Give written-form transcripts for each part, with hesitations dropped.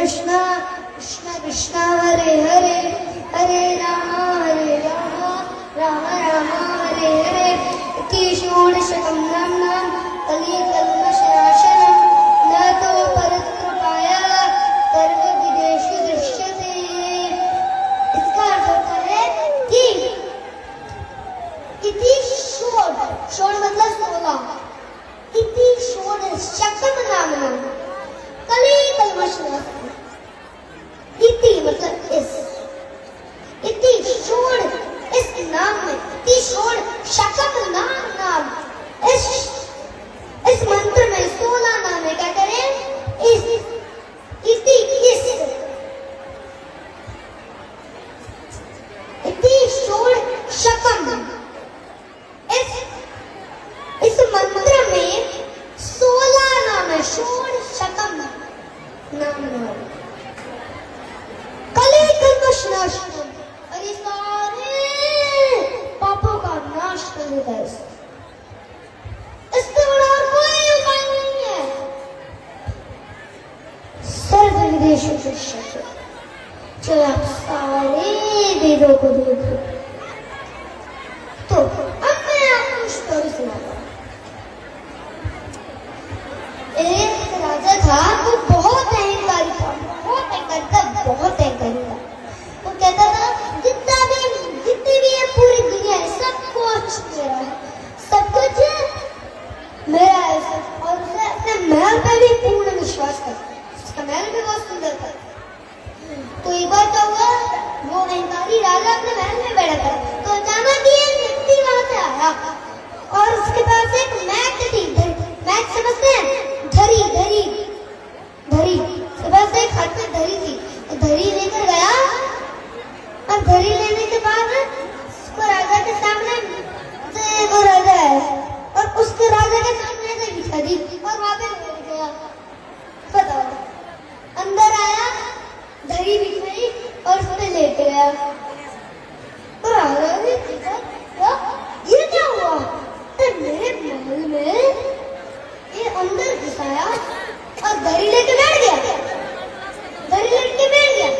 कृष्ण कृष्ण कृष्ण हरे हरे हरे राम राम राम हरे हरे इति षोडशकं नाम्नां कलिकल्मषनाशनं न तो परकृपाया सर्वविदेषु दृश्यते। इसका अर्थ होता है कि इति षोड मतलब 16 इति षोडशकं नाम्नां कलिकल्मषनाशनं इति मतलब इति षोड इस नाम में इति षोड शकम नाम इस मंत्र में 16 नाम है। क्या करें इस इति षोड शकम इस मंत्र में 16 नाम है। षोड शकम नाम कलिकल्मषनाशनम और ये सारे पापों का नाश कर देता है। इससे बड़ा और कोई उपाय नहीं है। सर्व विदेशों से शत्रु चलो आप सारे वेदों को देखो। तो अब मैं आपको स्टोरी सुनाता हूँ। एक राजा था, वो बहुत अहंकारी था, बहुत अहंकारी था। वो कहता था जितनी भी है पूरी दुनिया है सब कुछ मेरा है, सब कुछ मेरा है। और उसे अपने महल पे भी पूर्ण विश्वास था। उसका महल भी बहुत सुंदर था। तो एक बार क्या हुआ, वो अहंकारी राजा अपने महल में बैठा था। तो अचानक ही एक व्यक्ति वहां से आया और उसके पास एक मैट थी। मैट समझते हैं? धरी बस एक हाथ में धरी थी। तो धरी लेकर गया और धरी लेने के बाद उसको राजा के सामने वो राजा है और उसके राजा के सामने से बिछा दी और वहां पे बैठ गया। बताओ, अंदर आया, धरी बिछाई और उस पे लेट गया। तो राजा ने देखा ये क्या हुआ? तो मेरे महल में ये अंदर घुसाया और धरी लेके बैठ गया। धरी लेके बैठ गया।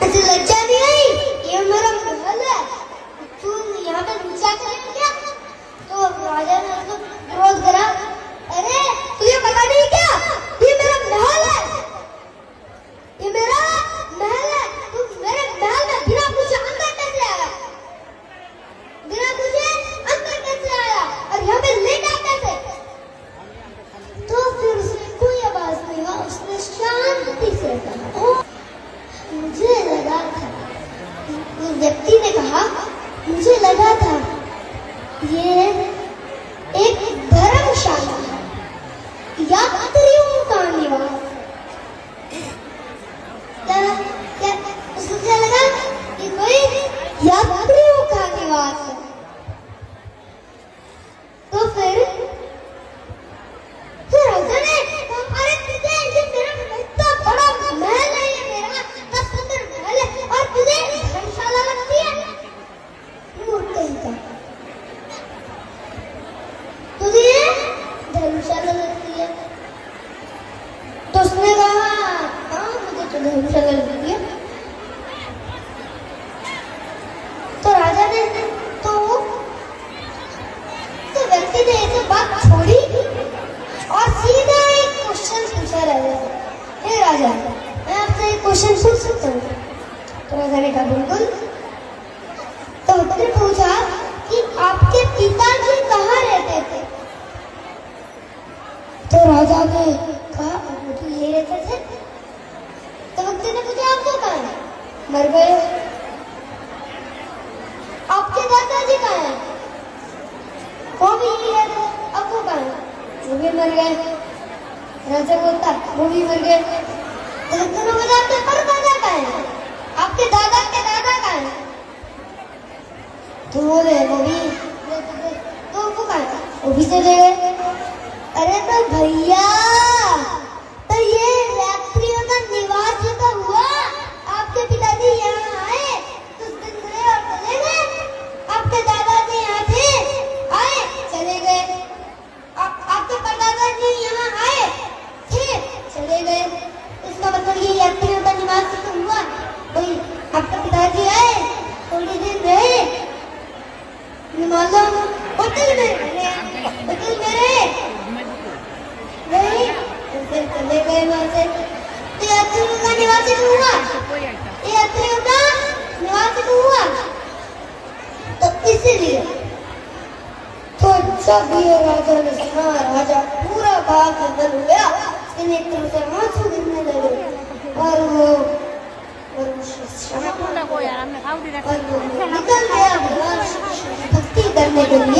ऐसे लज्जा नहीं आई? ये मेरा महल है, तू यहाँ पे नीचा करेगा क्या? तो राजा ने उसको विरोध करा। अरे तुझे पता नहीं क्या, ये मेरा महल है, ये मेरा महल है। तू मेरे महल में बिना पूछे अंदर कैसे आया? और यहाँ पे लेटा कैसे? तो फिर उसने कोई आवाज नहीं हुआ। उसने शांति से कहा, मुझे लगा था, उस व्यक्ति ने कहा, मुझे लगा था ये एक धर्मशाला है, यात्रियों का निवास। क्या उसको क्या लगा? ये कोई यात्रियों का निवास है। तो फिर राजा ने अरे तुझे ये मेरा इतना बड़ा महल है, ये मेरा इतना सुंदर महल है और तुझे धर्मशाला लगती है? मूर्ख कहीं, तुझे धर्मशाला लगती है? तो उसने कहा हाँ मुझे तो धर्मशाला लगती है। तो राजा ने तो व्यक्ति ने ऐसे बात छोड़ी और सीधा एक क्वेश्चन पूछा राजा से। हे राजा, मैं आपसे एक क्वेश्चन पूछ सकता हूँ? तो राजा ने कहा बिल्कुल। तो उसने पूछा कि आपके पिताजी कहाँ रहते थे? तो राजा ने कहा वो तो यही रहते थे। तो व्यक्ति ने पूछा आपको कहाँ है? मर गए। आपके दादाजी कहाँ हैं? वो भी यही रहते। अब वो कहाँ है? वो भी मर गए। राजा बोलता वो भी मर गए। तो दोनों बोला आपके परदादा कहाँ है? आपके दादा के दादा कहाँ है? तो बोले वो भी। तो वो कहाँ है? वो भी चले गए। अरे तो भैया, तो ये यात्रियों का निवास जो तो हुआ, आपके पिताजी यहाँ आए, कुछ दिन रहे और चले गए। आपके दादाजी यहाँ थे इसका मतलब ये यात्रियों का निवास तो हुआ। भाई आपका पिताजी आए, थोड़ी दिन रहे, मालूम होटल में रहे, फिर चले गए वहां से। तो यात्रियों का निवासी तो हुआ, ये यात्रियों का निवासी तो हुआ। तो इसीलिए तो जब ये राजा ने सुना, राजा पूरा भाग बदल हो गया, उसके नेत्रों से आंसू गिरने लगे और वो निकल गया भगवान श्री कृष्ण की भक्ति करने के लिए।